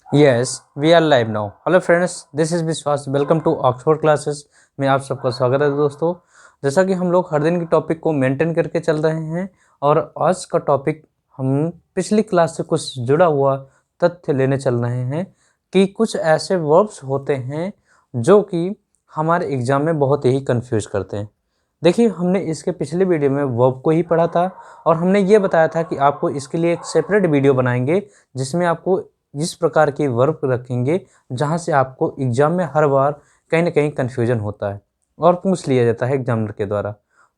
Yes we are live now. Hello friends, this is Vishwas. Welcome to Oxford classes में आप सबका स्वागत है दोस्तों। जैसा कि हम लोग हर दिन के टॉपिक को मेंटेन करके चल रहे हैं और आज का टॉपिक हम पिछली क्लास से कुछ जुड़ा हुआ तथ्य लेने चल रहे हैं कि कुछ ऐसे वर्ब्स होते हैं जो कि हमारे एग्जाम में बहुत ही कंफ्यूज करते हैं। देखिए, हमने इसके पिछले वीडियो में वर्ब को ही पढ़ा था और हमने ये बताया था कि आपको इसके लिए एक सेपरेट वीडियो बनाएंगे जिसमें आपको इस प्रकार के वर्ब रखेंगे जहां से आपको एग्जाम में हर बार कहीं ना कहीं कन्फ्यूजन होता है और पूछ लिया जाता है एग्जामिनर के द्वारा।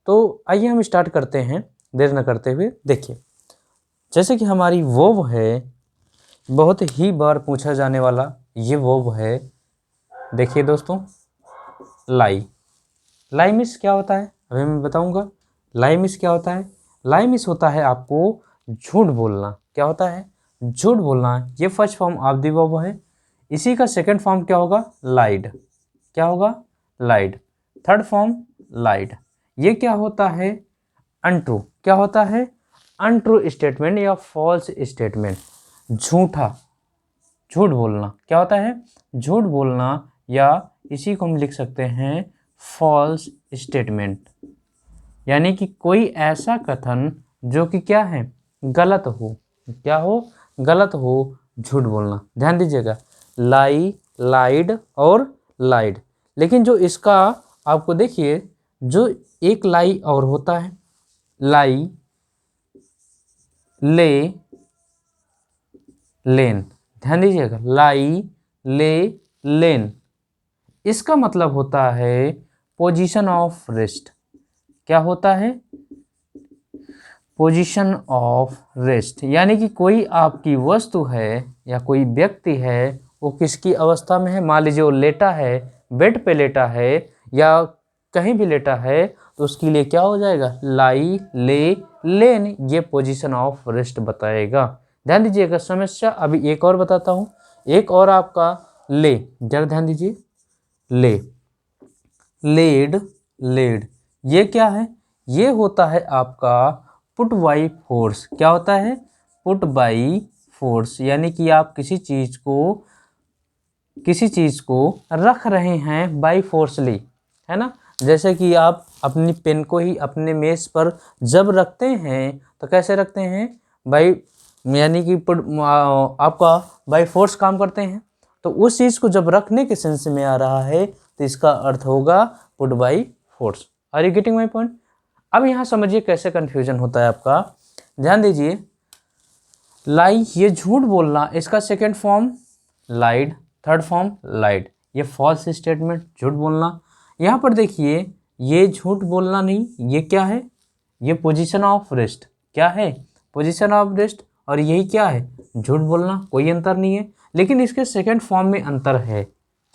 तो आइए हम स्टार्ट करते हैं देर न करते हुए। देखिए, जैसे कि हमारी वर्ब है, बहुत ही बार पूछा जाने वाला ये वर्ब है। देखिए दोस्तों, लाई। लाई मिस क्या होता है अभी मैं बताऊंगा। लाई मिस क्या होता है? लाई मिस होता है आपको झूठ बोलना। क्या होता है? झूठ बोलना। ये first form of the verb है। इसी का सेकंड फॉर्म क्या होगा? लाइड। क्या होगा? लाइड। थर्ड फॉर्म लाइड। ये क्या होता है? अनट्रू। क्या होता है? अनट्रू स्टेटमेंट या फॉल्स स्टेटमेंट। झूठा, झूठ बोलना। क्या होता है? झूठ बोलना, या इसी को हम लिख सकते हैं फॉल्स स्टेटमेंट, यानी कि कोई ऐसा कथन जो कि क्या है? गलत हो। क्या हो? गलत हो, झूठ बोलना। ध्यान दीजिएगा, लाई, लाइड और लाइड। लेकिन जो इसका आपको देखिए, जो एक लाई और होता है, लाई, ले, लेन। ध्यान दीजिएगा, लाई, ले, लेन। इसका मतलब होता है पोजीशन ऑफ रेस्ट। क्या होता है? पोजीशन ऑफ रेस्ट, यानी कि कोई आपकी वस्तु है या कोई व्यक्ति है, वो किसकी अवस्था में है? मान लीजिए वो लेटा है, बेड पे लेटा है या कहीं भी लेटा है, तो उसके लिए क्या हो जाएगा? लाई, ले, लेन। ये पोजीशन ऑफ रेस्ट बताएगा। ध्यान दीजिएगा। समस्या अभी एक और बताता हूँ। एक और आपका ले, जरा ध्यान दीजिए। ले, लेड, लेड। ये क्या है? ये होता है आपका पुट बाई फोर्स। क्या होता है? पुट बाई फोर्स, यानी कि आप किसी चीज को रख रहे हैं बाई फोर्सली, है ना। जैसे कि आप अपनी पेन को ही अपने मेज पर जब रखते हैं तो कैसे रखते हैं? बाई, यानी कि आपका बाई फोर्स काम करते हैं। तो उस चीज को जब रखने के सेंस में आ रहा है तो इसका अर्थ होगा put by force. Are you getting my point? अब यहाँ समझिए कैसे कंफ्यूजन होता है आपका। ध्यान दीजिए, लाई, ये झूठ बोलना, इसका सेकंड फॉर्म लाइड, थर्ड फॉर्म लाइड। ये फॉल्स स्टेटमेंट, झूठ बोलना। यहाँ पर देखिए, ये झूठ बोलना नहीं, ये क्या है? ये पोजीशन ऑफ रेस्ट। क्या है? Position of rest. और यही क्या है? झूठ बोलना। कोई अंतर नहीं है, लेकिन इसके सेकंड फॉर्म में अंतर है।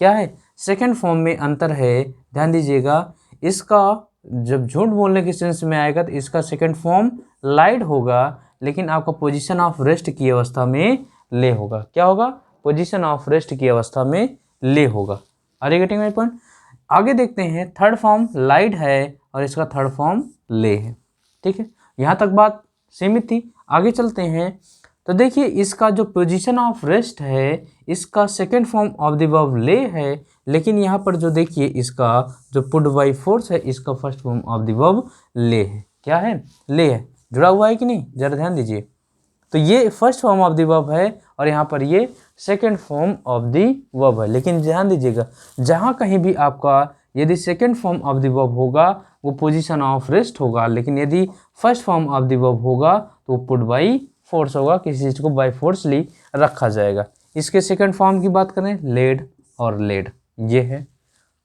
क्या है? सेकंड फॉर्म में अंतर है। ध्यान दीजिएगा, इसका जब झूठ बोलने के सेंस में आएगा तो इसका सेकंड फॉर्म लाइड होगा, लेकिन आपका पोजीशन ऑफ रेस्ट की अवस्था में ले होगा। क्या होगा? पोजीशन ऑफ रेस्ट की अवस्था में ले होगा। Are you getting my point? आगे देखते हैं, थर्ड फॉर्म लाइड है और इसका थर्ड फॉर्म ले है। ठीक है, यहाँ तक बात सीमित थी। आगे चलते हैं तो देखिए, इसका जो पोजीशन ऑफ रेस्ट है, इसका second form of the verb ले है, लेकिन यहाँ पर जो देखिए, इसका जो पुट बाई फोर्स है, इसका first form of the verb ले है। क्या है? ले है। जुड़ा हुआ है कि नहीं? जरा ध्यान दीजिए। तो ये first form of the verb है और यहाँ पर ये second form of the verb है। लेकिन ध्यान दीजिएगा, जहाँ कहीं भी आपका यदि second form of the verb होगा वो पोजीशन ऑफ रेस्ट होगा, लेकिन यदि first form of the verb होगा तो पुट बाई फोर्स होगा, किसी चीज़ को बाई फोर्सली रखा जाएगा। इसके सेकेंड फॉर्म की बात करें, लेड और लेड, ये है।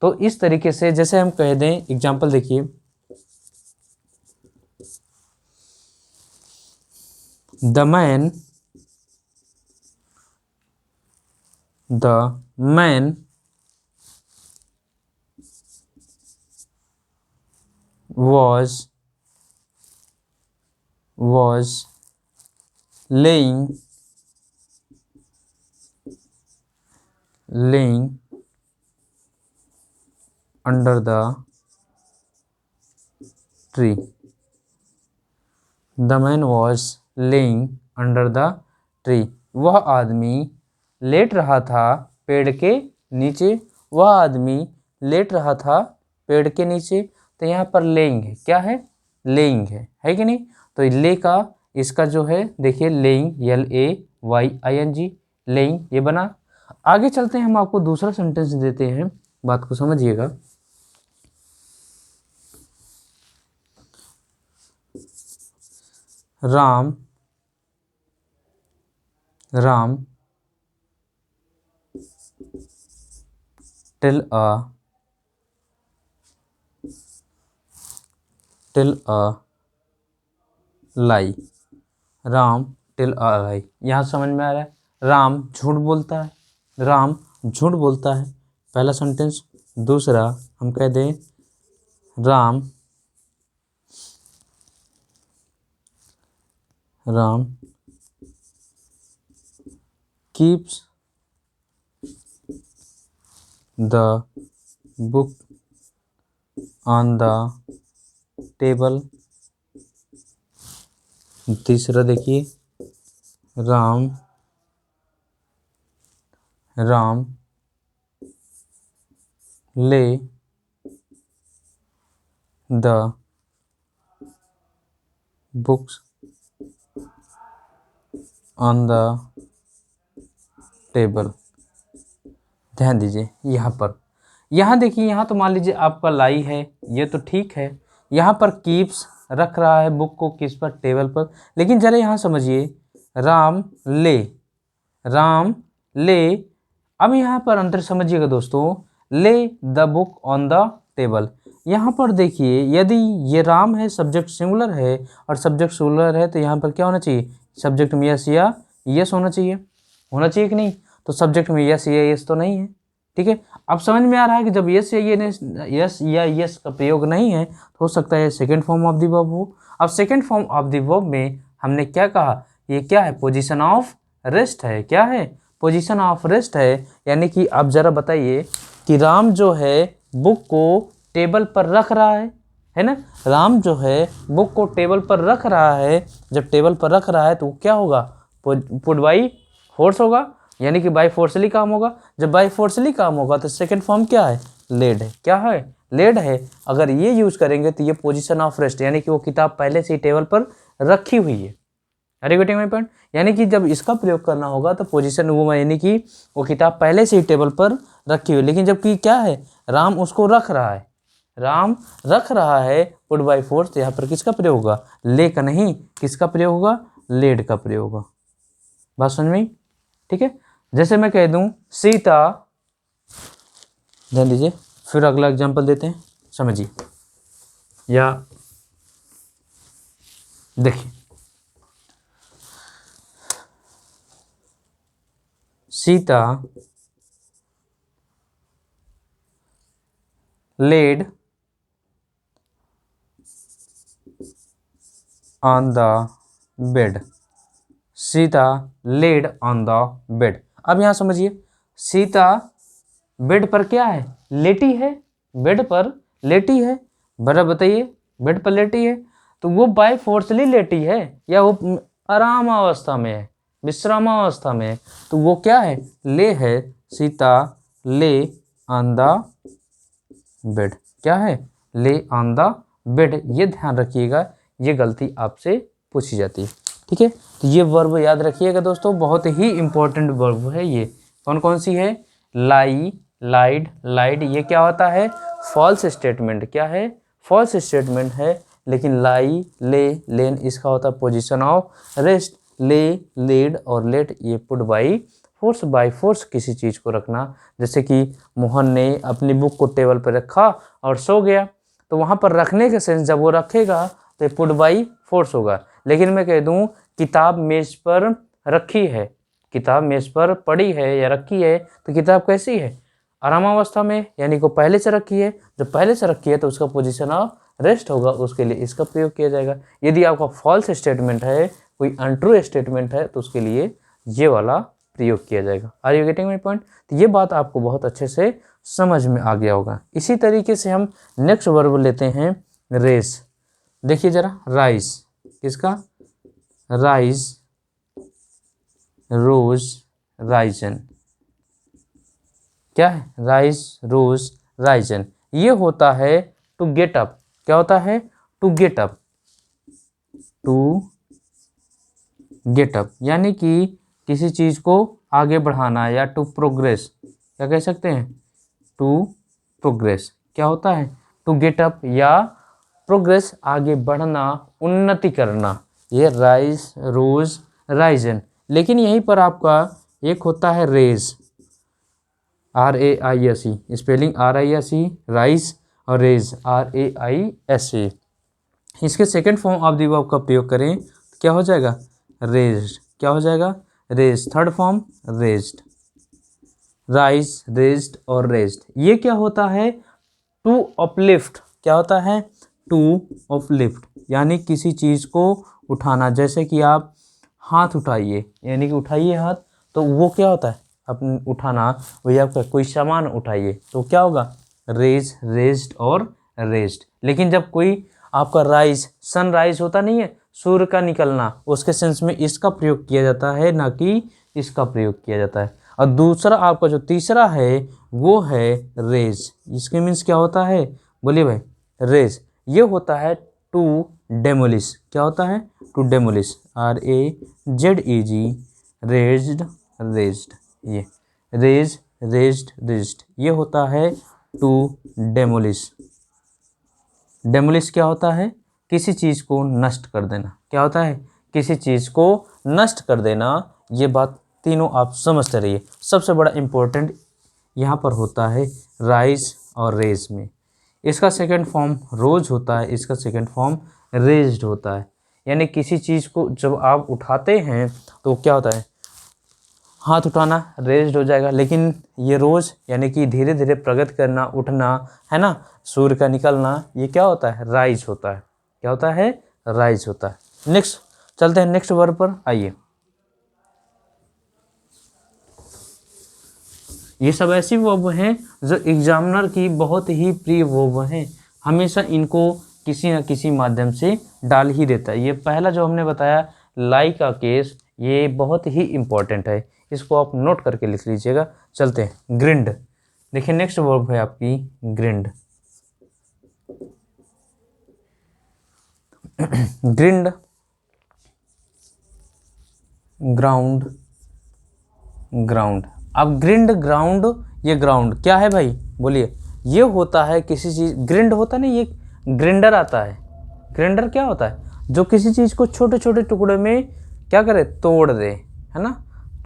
तो इस तरीके से जैसे हम कह दें, एग्जाम्पल देखिए, the man was laying under the tree. The man was laying under the tree. वह आदमी लेट रहा था पेड़ के नीचे, वह आदमी लेट रहा था पेड़ के नीचे। तो यहाँ पर लेइंग है, क्या है, लेइंग है कि नहीं। तो ले का इसका जो है देखिए लेइंग, LAYING, लेइंग, ये बना। आगे चलते हैं, हम आपको दूसरा सेंटेंस देते हैं, बात को समझिएगा। Ram tell a lie. Ram tell a lie, यहाँ समझ में आ रहा है, राम झूठ बोलता है, राम झूठ बोलता है, पहला सेंटेंस। दूसरा हम कह दें Ram keeps the book on the table. तीसरा देखिए राम ले the books on the table. ध्यान दीजिए यहाँ पर, यहाँ देखिए, यहाँ तो मान लीजिए आपका लाई है, ये तो ठीक है। यहाँ पर कीप्स रख रहा है बुक को किस पर, टेबल पर। लेकिन जरा यहाँ समझिए, राम ले, अब यहाँ पर अंतर समझिएगा दोस्तों, ले the book on the table. यहाँ पर देखिए, यदि ये राम है, सब्जेक्ट सिंगुलर है, और सब्जेक्ट सिंगुलर है, तो यहाँ पर क्या होना चाहिए, सब्जेक्ट में यस या यस होना चाहिए कि नहीं। तो सब्जेक्ट में यस या यस तो नहीं है, ठीक है। अब समझ में आ रहा है कि जब यस या यस का प्रयोग नहीं है, तो हो सकता है second form of the verb हो। अब second form of the verb में हमने क्या कहा, ये क्या है, पोजीशन ऑफ रेस्ट है। क्या है, पोजीशन ऑफ रेस्ट है। यानी कि आप जरा बताइए कि राम जो है बुक को टेबल पर रख रहा है ना, राम जो है बुक को टेबल पर रख रहा है। जब टेबल पर रख रहा है तो क्या होगा, पुट बाई फोर्स होगा, यानी कि बाई फोर्सली काम होगा। जब बाई फोर्सली काम होगा तो सेकंड फॉर्म क्या है, लेड है। क्या है, लेड है। अगर ये यूज करेंगे तो ये पोजीशन ऑफ रेस्ट, यानी कि वो किताब पहले से ही टेबल पर रखी हुई है। अरे गेटिंग माय पॉइंट। यानी कि जब इसका प्रयोग करना होगा तो पोजीशन वो, यानी कि वो किताब पहले से ही टेबल पर रखी हुई। लेकिन जबकि क्या है, राम उसको रख रहा है, पुट बाई फोर्स, तो यहाँ पर किसका प्रयोग होगा, ले का नहीं, किसका प्रयोग होगा, लेड का प्रयोग होगा। बात समझ में, ठीक है। जैसे मैं कह दूं सीता, ध्यान दीजिए, फिर अगला एग्जांपल देते हैं, समझिए। या देखिए, Sita laid on the bed। Sita laid on the bed। अब यहाँ समझिए, सीता बेड पर क्या है, लेटी है, बेड पर लेटी है। बड़ा बताइए, बेड पर लेटी है, तो वो बाय फोर्सली लेटी है या वो आराम अवस्था में है, विश्राम अवस्था में है। तो वो क्या है, ले है। सीता ले ऑन द बेड, क्या है, ले ऑन द बेड। ये ध्यान रखिएगा, ये गलती आपसे पूछी जाती है, ठीक है। तो ये वर्ब याद रखिएगा दोस्तों, बहुत ही इंपॉर्टेंट वर्ब है ये। कौन कौन सी है, लाई, लाइड, लाइड, ये क्या होता है, फॉल्स स्टेटमेंट। क्या है, फॉल्स स्टेटमेंट है। लेकिन लाई, ले, लेन, इसका होता है पोजीशन ऑफ रेस्ट। ले, लेड और लेट ये put by force, by force किसी चीज़ को रखना। जैसे कि मोहन ने अपनी बुक को टेबल पर रखा और सो गया, तो वहाँ पर रखने के सेंस जब वो रखेगा तो पुट बाई फोर्स होगा। लेकिन मैं कह दूँ किताब मेज पर रखी है, किताब मेज पर पड़ी है या रखी है, तो किताब कैसी है, आरामावस्था में, यानी को पहले से रखी है। जब पहले से रखी है तो उसका पोजीशन ऑफ रेस्ट होगा, उसके लिए इसका प्रयोग किया जाएगा। यदि आपका फॉल्स स्टेटमेंट है, कोई अनट्रू स्टेटमेंट है, तो उसके लिए ये वाला प्रयोग किया जाएगा। Are you getting my point. तो ये बात आपको बहुत अच्छे से समझ में आ गया होगा। इसी तरीके से हम नेक्स्ट वर्ब लेते हैं, रेस। देखिए जरा, राइज, किसका, राइज, रोज, राइजन, क्या है, राइज, रोज, राइजन। ये होता है टू गेट अप। क्या होता है, to get up, to get up यानी कि किसी चीज को आगे बढ़ाना, या टू प्रोग्रेस, क्या कह सकते हैं, टू प्रोग्रेस। क्या होता है, टू गेट अप या प्रोग्रेस, आगे बढ़ना, उन्नति करना। ये राइज, रोज, राइजन। लेकिन यहीं पर आपका एक होता है raise, RAISE, spelling RISE, rise, और रेज RAISE। इसके second form of the verb का प्रयोग करें तो क्या हो जाएगा, रेज्ड। क्या हो जाएगा, raise. Third form raised, rise, raised और रेज्ड। ये क्या होता है, टू अपलिफ्ट। क्या होता है, टू अपलिफ्ट यानी किसी चीज़ को उठाना। जैसे कि आप हाथ उठाइए, यानी कि उठाइए हाथ, तो वो क्या होता है, अपने उठाना। वही आपका कोई सामान उठाइए तो क्या होगा, रेज, रेज्ड और रेज्ड। लेकिन जब कोई आपका राइज, सनराइज होता नहीं है, सूर्य का निकलना, उसके सेंस में इसका प्रयोग किया जाता है, ना कि इसका प्रयोग किया जाता है। और दूसरा आपका जो तीसरा है वो है रेज। इसके मीन्स क्या होता है, बोलिए भाई, रेज। ये होता है टू डेमोलिश। क्या होता है, to demolish, RAZEG, razed, razed. ये रेज, रेज्ड, रेज्ड, ये होता है टू डेमोलिश। डेमोलिश क्या होता है, किसी चीज़ को नष्ट कर देना। क्या होता है, किसी चीज़ को नष्ट कर देना। ये बात तीनों आप समझते रहिए। सबसे बड़ा इम्पोर्टेंट यहाँ पर होता है राइज और रेज में। इसका सेकंड फॉर्म रोज होता है, इसका सेकंड फॉर्म रेज्ड होता है। यानी किसी चीज़ को जब आप उठाते हैं तो क्या होता है, हाथ उठाना रेज्ड हो जाएगा। लेकिन ये रोज यानी कि धीरे धीरे प्रगति करना, उठना, है ना, सूर्य का निकलना, ये क्या होता है, राइज होता है। क्या होता है, राइज होता है। नेक्स्ट चलते हैं नेक्स्ट वर्ब पर, आइए। ये सब ऐसी वर्ब हैं जो एग्जामिनर की बहुत ही प्रिय वर्ब हैं। हमेशा इनको किसी न किसी माध्यम से डाल ही देता है। ये पहला जो हमने बताया लाई का केस, ये बहुत ही इम्पोर्टेंट है, इसको आप नोट करके लिख लीजिएगा। चलते हैं ग्रिंड। देखिए नेक्स्ट वर्ब है आपकी ग्रिंड। Grind, ground, ground. अब ग्रिंड, ग्राउंड, ये ग्राउंड क्या है भाई, बोलिए। ये होता है किसी चीज, ग्रिंड होता नहीं, ये ग्रिंडर आता है। ग्रिंडर क्या होता है, जो किसी चीज को छोटे छोटे टुकड़े में क्या करे, तोड़ दे, है ना,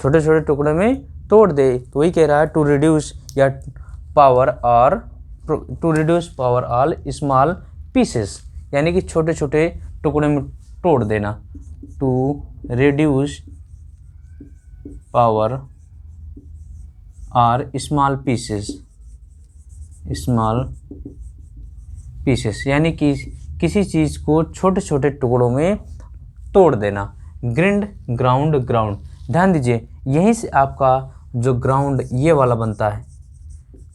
छोटे छोटे टुकड़े में तोड़ दे। तो वही कह रहा है टू रिड्यूस या पावर, और to reduce powder or small pieces, यानी कि छोटे छोटे टुकड़े में तोड़ देना। To reduce powder or small pieces, small pieces यानी कि किसी चीज़ को छोटे छोटे टुकड़ों में तोड़ देना। ग्रिंड, ग्राउंड, ग्राउंड, ध्यान दीजिए यहीं से आपका जो ग्राउंड ये वाला बनता है,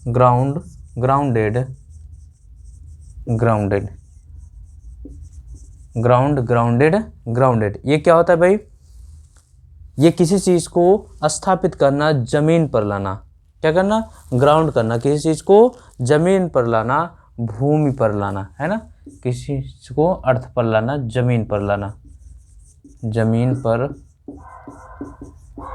ground, grounded, grounded, ground, grounded, grounded. ये क्या होता है भाई, ये किसी चीज़ को स्थापित करना, जमीन पर लाना। क्या करना, ग्राउंड करना, किसी चीज़ को जमीन पर लाना, भूमि पर लाना, है ना, किसी चीज़ को अर्थ पर लाना, जमीन पर लाना, जमीन पर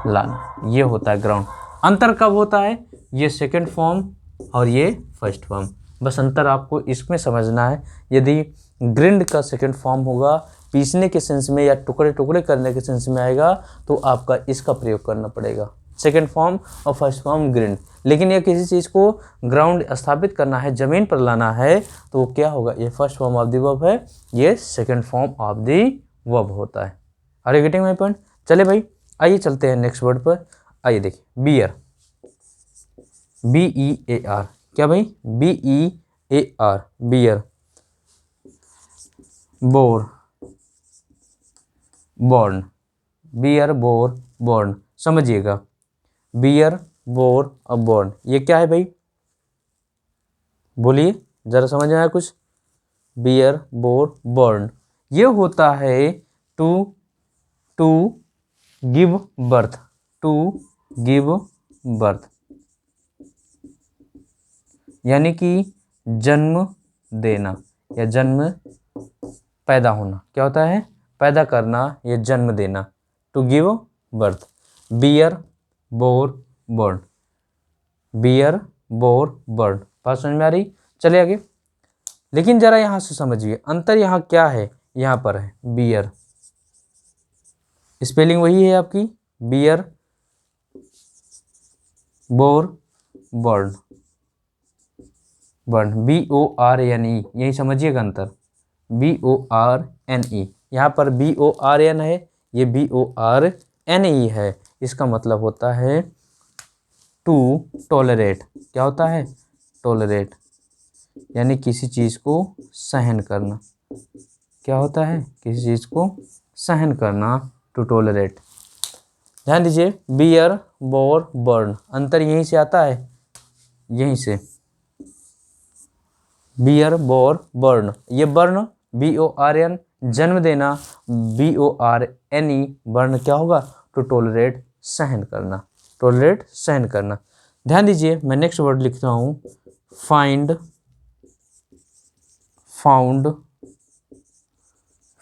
लाना, ये होता है ग्राउंड। अंतर कब होता है, ये सेकंड फॉर्म और ये फर्स्ट फॉर्म, बस अंतर आपको इसमें समझना है। यदि ग्रिंड का सेकंड फॉर्म होगा, पीसने के सेंस में या टुकड़े टुकड़े करने के सेंस में आएगा, तो आपका इसका प्रयोग करना पड़ेगा, सेकंड फॉर्म और फर्स्ट फॉर्म ग्रिंड। लेकिन ये किसी चीज़ को ग्राउंड स्थापित करना है, जमीन पर लाना है, तो क्या होगा, ये first form of the verb है, ये second form of the verb होता है। Are you getting my point. चले भाई आइए चलते हैं नेक्स्ट वर्ड पर। आइए देखिए बियर, BEAR। क्या भाई, BEAR, bear. Bore, born, bear, bore, born. समझिएगा, बियर, बोर और बॉर्न, ये क्या है भाई, बोलिए जरा, समझ में आया कुछ। बियर, बोर, बॉर्न, ये होता है to to give birth, to give birth, यानी कि जन्म देना या जन्म पैदा होना। क्या होता है? पैदा करना या जन्म देना। To give birth. Bear bore borne. Bear bore borne. बात समझ में आ रही? चलिए आगे। लेकिन जरा यहाँ से समझिए अंतर यहाँ क्या है। यहाँ पर है बियर, स्पेलिंग वही है आपकी, bear bore borne. Borne BORNE, यही समझिएगा अंतर। BORNE, यहाँ पर BORN है, ये BORNE है। इसका मतलब होता है टू टॉलरेट। क्या होता है? टॉलरेट, यानी किसी चीज़ को सहन करना। क्या होता है? किसी चीज़ को सहन करना, टू टॉलरेट। ध्यान दीजिए, बियर बोर बर्ड, अंतर यहीं से आता है, यहीं से। बियर बोर बर्न, ये बर्न BORN जन्म देना, BORNE बर्न क्या होगा? टू टॉलरेट सहन करना, टॉलरेट सहन करना। ध्यान दीजिए, मैं नेक्स्ट वर्ड लिखता हूँ फाइंड, फाउंड,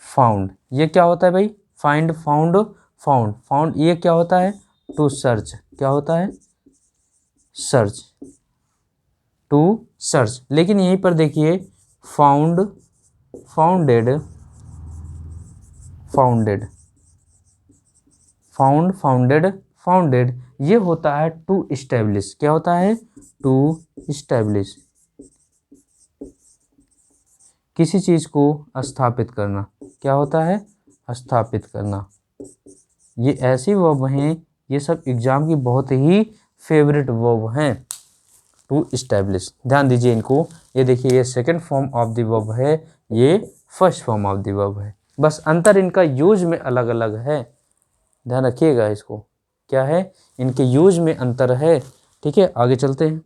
फाउंड। ये क्या होता है भाई? Find, found, found. फाउंड ये क्या होता है? To search. क्या होता है? Search, to search. लेकिन यहीं पर देखिए found, founded, founded, found, founded, founded, ये होता है टू इस्टेब्लिश। क्या होता है? टू इस्टेब्लिश, किसी चीज़ को स्थापित करना। क्या होता है? स्थापित करना। ये ऐसी वर्ब हैं, ये सब एग्जाम की बहुत ही फेवरेट वर्ब हैं, टू इस्टेब्लिश। ध्यान दीजिए इनको, ये देखिए ये second form of the verb है, ये first form of the verb है, बस अंतर इनका यूज में अलग अलग है। ध्यान रखिएगा इसको, क्या है? इनके यूज में अंतर है। ठीक है, आगे चलते हैं।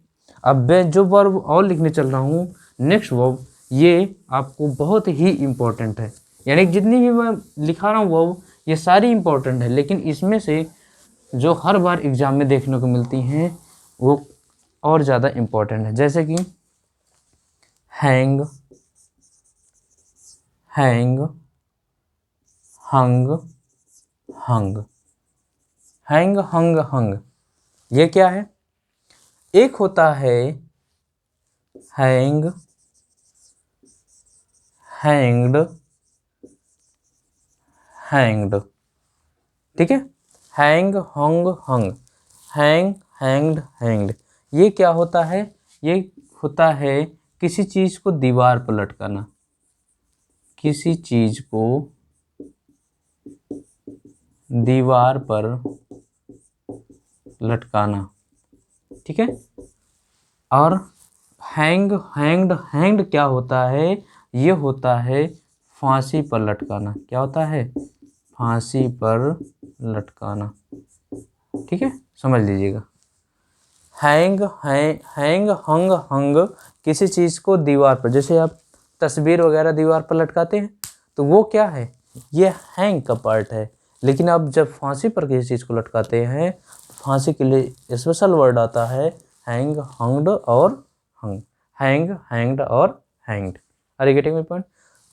अब मैं जो वर्ब और लिखने चल रहा हूँ, नेक्स्ट वर्ब, ये आपको बहुत ही इम्पोर्टेंट है। यानी जितनी भी मैं लिखा रहा हूँ वर्ब, ये सारी इम्पोर्टेंट है, लेकिन इसमें से जो हर बार एग्जाम में देखने को मिलती हैं वो और ज़्यादा इम्पोर्टेंट है। जैसे कि हैंग, हैंग, हंग, हंग, हैंग, हंग, हंग। ये क्या है? एक होता है हैंग, हैंग्ड, हैंग्ड। ठीक है, हैंग, हंग, हंग, हैंग, हैंग्ड, हैंग्ड। ये क्या होता है? ये होता है किसी चीज़ को दीवार पर लटकाना, किसी चीज़ को दीवार पर लटकाना। ठीक है, और हैंग, हैंग्ड, हैंग्ड क्या होता है? ये होता है फांसी पर लटकाना। क्या होता है? फांसी पर लटकाना। ठीक है, समझ लीजिएगा। हैंग, हैंग, हंग, हंग, किसी चीज़ को दीवार पर, जैसे आप तस्वीर वगैरह दीवार पर लटकाते हैं तो वो क्या है? ये हैंग का पार्ट है। लेकिन आप जब फांसी पर किसी चीज़ को लटकाते हैं, फांसी के लिए स्पेशल वर्ड आता है हैंग, हंग्ड और हंग। हैंग, हैंग्ड और hanged. Are you getting my point?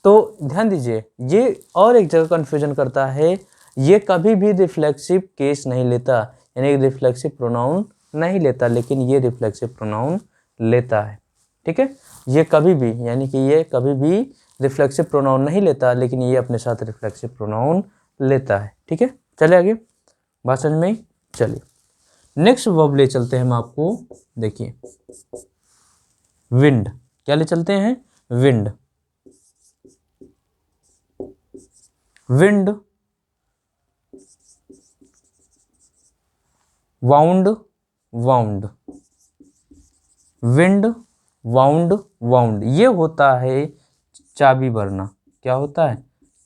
तो ध्यान दीजिए, ये और एक जगह कन्फ्यूजन करता है, ये कभी भी रिफ्लेक्सिव केस नहीं लेता, यानी रिफ्लेक्सिव प्रोनाउन नहीं लेता, लेकिन ये रिफ्लेक्सिव प्रोनाउन लेता है। ठीक है, ये कभी भी, यानी कि ये कभी भी रिफ्लेक्सिव प्रोनाउन नहीं लेता, लेकिन ये अपने साथ रिफ्लेक्सिव प्रोनाउन लेता है। ठीक है, चलिए आगे, बात समझ में? चलिए नेक्स्ट वर्ब ले चलते हैं हम आपको। देखिए विंड, क्या ले चलते हैं? Wind, wind, wound, wound, wind, wound, wound, ये होता है चाबी भरना। क्या होता है?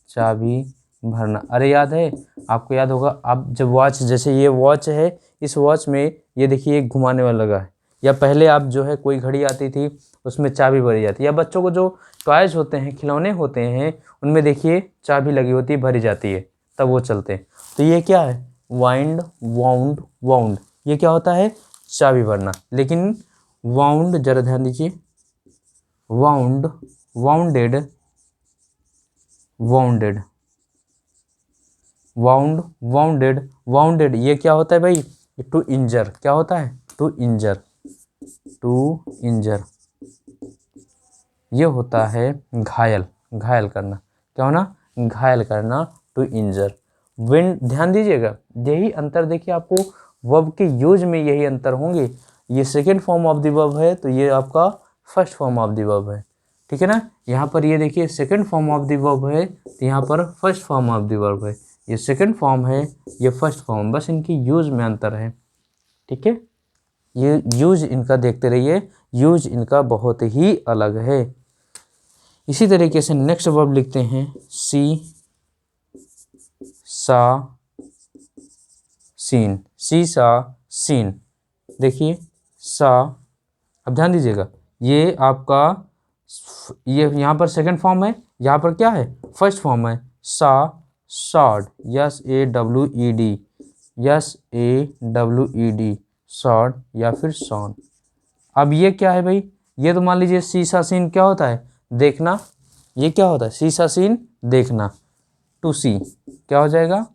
चाबी भरना। अरे याद है आपको? याद होगा, आप जब वॉच, जैसे ये वॉच है, इस वॉच में ये देखिए एक घुमाने वाला लगा है, या पहले आप जो है कोई घड़ी आती थी उसमें चाबी भरी जाती है, या बच्चों को जो टॉयज होते हैं, खिलौने होते हैं, उनमें देखिए चाबी लगी होती है, भरी जाती है, तब वो चलते हैं। तो ये क्या है? वाइंड, वाउंड, वाउंड, ये क्या होता है? चाबी भरना। लेकिन वाउंड, जरा ध्यान दीजिए, wound, bounded, bounded, wound, bounded, bounded, ये क्या होता है भाई? टू इंजर, क्या होता है? टू इंजर, टू इंजर, ये होता है घायल, घायल करना, क्या होना? घायल करना, टू इंजर। विंड, ध्यान दीजिएगा, यही अंतर देखिए आपको वर्ब के यूज में यही अंतर होंगे। ये second form of the verb है तो ये आपका first form of the verb है, ठीक है ना। यहाँ पर ये देखिए second form of the verb है तो यहाँ पर first form of the verb है। ये सेकेंड फॉर्म है, ये फर्स्ट फॉर्म, बस इनकी यूज में अंतर है, ठीक है। ये यूज इनका देखते रहिए, यूज इनका बहुत ही अलग है। इसी तरीके से नेक्स्ट वर्ब लिखते हैं सी सा सीन, सी सा सीन। देखिए सा, अब ध्यान दीजिएगा, ये आपका ये यहाँ पर सेकंड फॉर्म है, यहाँ पर क्या है? फर्स्ट फॉर्म है। सा sawed, yes A W E D, yes A W E D, sawed या फिर सॉन। अब ये क्या है भाई? ये तो मान लीजिए सीसा सीन क्या होता है? देखना। ये क्या होता है? सीसा सीन देखना, टू सी, क्या हो जाएगा?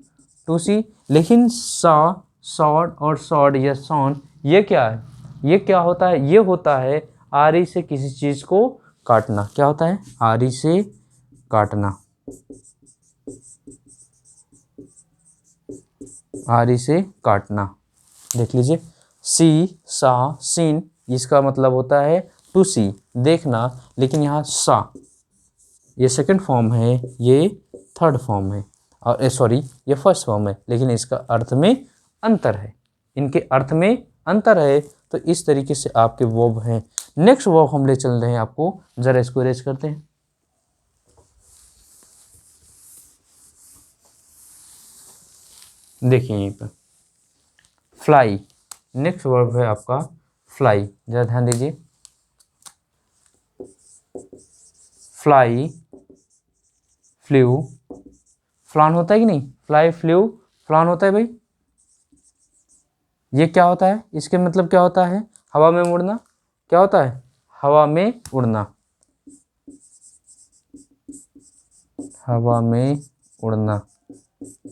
टू सी। लेकिन सा, सॉड और सॉड या सॉन, ये क्या है? ये क्या होता है? ये होता है आरी से किसी चीज़ को काटना। क्या होता है? आरी से काटना, आरी से काटना। देख लीजिए, सी सा सीन, इसका मतलब होता है टू सी, देखना, लेकिन यहाँ सा ये सेकंड फॉर्म है, ये थर्ड फॉर्म है, और सॉरी ये फर्स्ट फॉर्म है, लेकिन इसका अर्थ में अंतर है, इनके अर्थ में अंतर है। तो इस तरीके से आपके वर्ब हैं। नेक्स्ट वर्ब हम ले चल रहे हैं आपको, जरा इसको इरेज करते हैं। देखिए यहीं पर फ्लाई, नेक्स्ट वर्ब है आपका फ्लाई, जरा ध्यान दीजिए। फ्लाई, फ्लू, फ्लान होता है कि नहीं? फ्लाई, फ्लू, फ्लान होता है भाई। ये क्या होता है? इसके मतलब क्या होता है? हवा में उड़ना। क्या होता है? हवा में उड़ना, हवा में उड़ना,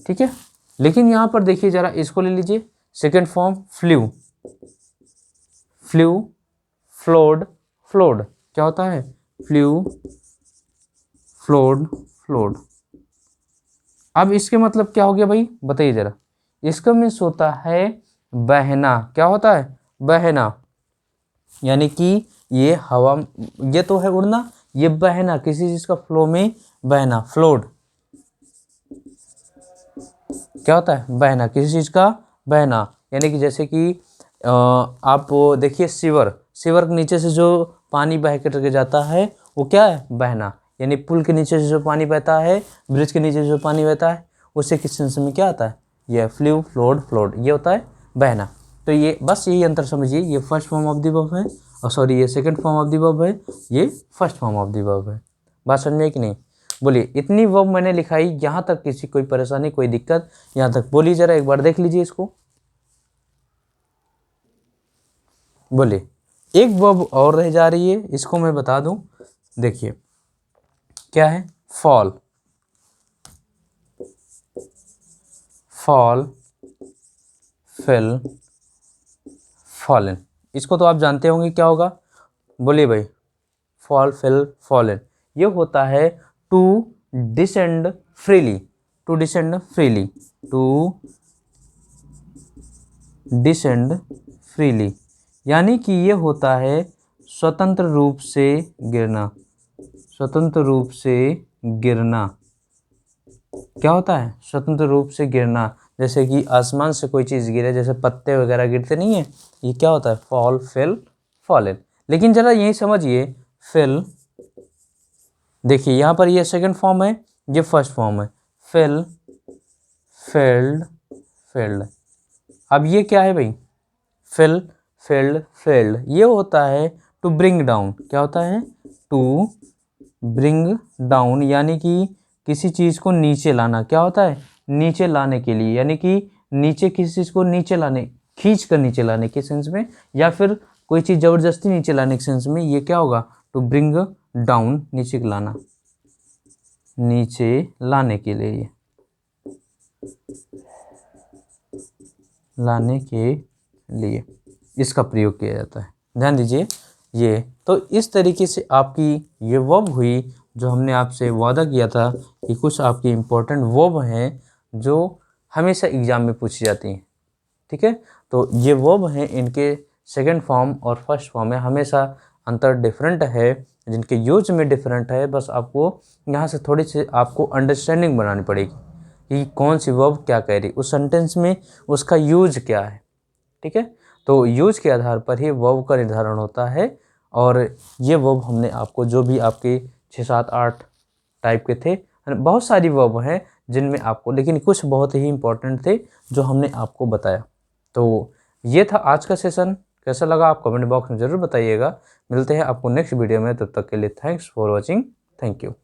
ठीक है। लेकिन यहाँ पर देखिए जरा, इसको ले लीजिए, second form flu, flu, flowed, flowed, क्या होता है? Flu, flowed, flowed. अब इसके मतलब क्या हो गया भाई? बताइए जरा। इसका मीन्स होता है बहना। क्या होता है? बहना, यानी कि ये हवा, ये तो है उड़ना, ये बहना, किसी चीज़ का फ्लो में बहना, फ्लोड। क्या होता है? बहना, किसी चीज़ का बहना, यानी कि जैसे कि आप देखिए सिवर, सिवर के नीचे से जो पानी बह करके जाता है वो क्या है? बहना। यानी पुल के नीचे से जो पानी बहता है, ब्रिज के नीचे से जो पानी बहता है, उससे किस सेंस में क्या आता है? ये फ्लू, फ्लोड, फ्लोड, ये होता है बहना। तो ये बस यही अंतर समझिए, ये first form of the verb है, और सॉरी ये second form of the verb है, ये first form of the verb है। बात समझ में कि नहीं? बोलिए, इतनी वर्ब मैंने लिखाई, यहाँ तक किसी कोई परेशानी, कोई दिक्कत यहाँ तक? बोलिए जरा, एक बार देख लीजिए इसको, बोलिए। एक वर्ब और रह जा रही है, इसको मैं बता दूं, देखिए क्या है? Fall, fall, fail, fallen. इसको तो आप जानते होंगे क्या होगा? बोलिए भाई। फॉल, फेल, फॉलन, ये होता है to descend freely, to descend freely, to descend freely, यानी कि ये होता है स्वतंत्र रूप से गिरना, स्वतंत्र रूप से गिरना। क्या होता है? स्वतंत्र रूप से गिरना, जैसे कि आसमान से कोई चीज़ गिरे, जैसे पत्ते वगैरह गिरते नहीं है, ये क्या होता है? Fall, fail, fallen. लेकिन जरा यही समझिए, फेल, देखिए यहाँ पर ये सेकंड फॉर्म है, ये फर्स्ट फॉर्म है, फेल, फेल्ड, फेल्ड। अब ये क्या है भाई? फेल, फेल्ड, फेल्ड, ये होता है टू ब्रिंग डाउन। क्या होता है? टू ब्रिंग डाउन, यानी कि किसी चीज़ को नीचे लाना। क्या होता है? नीचे लाने के लिए, यानी कि नीचे किसी चीज़ को नीचे लाने, खींच कर नीचे लाने के सेंस में, या फिर कोई चीज़ ज़बरदस्ती नीचे लाने के सेंस में ये क्या होगा, टू ब्रिंग डाउन, नीचे लाना, नीचे लाने के लिए, ये लाने के लिए इसका प्रयोग किया जाता है। ध्यान दीजिए ये। तो इस तरीके से आपकी ये वर्ब हुई जो हमने आपसे वादा किया था कि कुछ आपकी इम्पोर्टेंट वर्ब हैं जो हमेशा एग्ज़ाम में पूछी जाती हैं। ठीक है, तो ये वर्ब हैं, इनके सेकंड फॉर्म और फर्स्ट फॉर्म में हमेशा अंतर डिफरेंट है, जिनके यूज में डिफरेंट है। बस आपको यहाँ से थोड़ी सी आपको अंडरस्टैंडिंग बनानी पड़ेगी कि कौन सी वर्ब क्या कह रही, उस सेंटेंस में उसका यूज क्या है। ठीक है, तो यूज के आधार पर ही वर्ब का निर्धारण होता है। और ये वर्ब हमने आपको जो भी आपके 6, 7, 8 टाइप के थे, बहुत सारी वर्ब हैं जिनमें आपको, लेकिन कुछ बहुत ही इंपॉर्टेंट थे जो हमने आपको बताया। तो ये था आज का सेशन। कैसा लगा आप कमेंट बॉक्स में ज़रूर बताइएगा। मिलते हैं आपको नेक्स्ट वीडियो में, तब तक के लिए thanks for watching. Thank you.